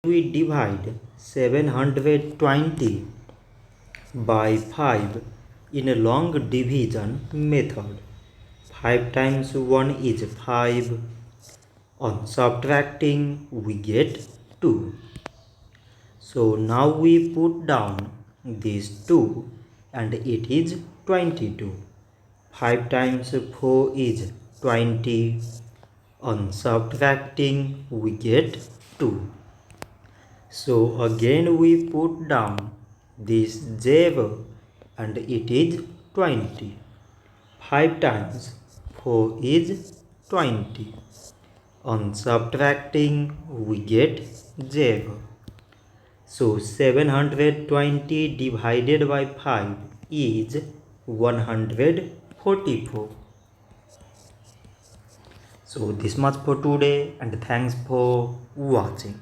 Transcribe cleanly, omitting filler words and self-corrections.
We divide 720 by 5 in a long division method. 5 times 1 is 5. On subtracting, we get 2. So now we put down these 2 and it is 22. 5 times 4 is 20. On subtracting, we get 2. So again we put down this 0 and it is 20. 5 times 4 is 20. On subtracting, we get 0. So 720 divided by 5 is 144. So this much for today and thanks for watching.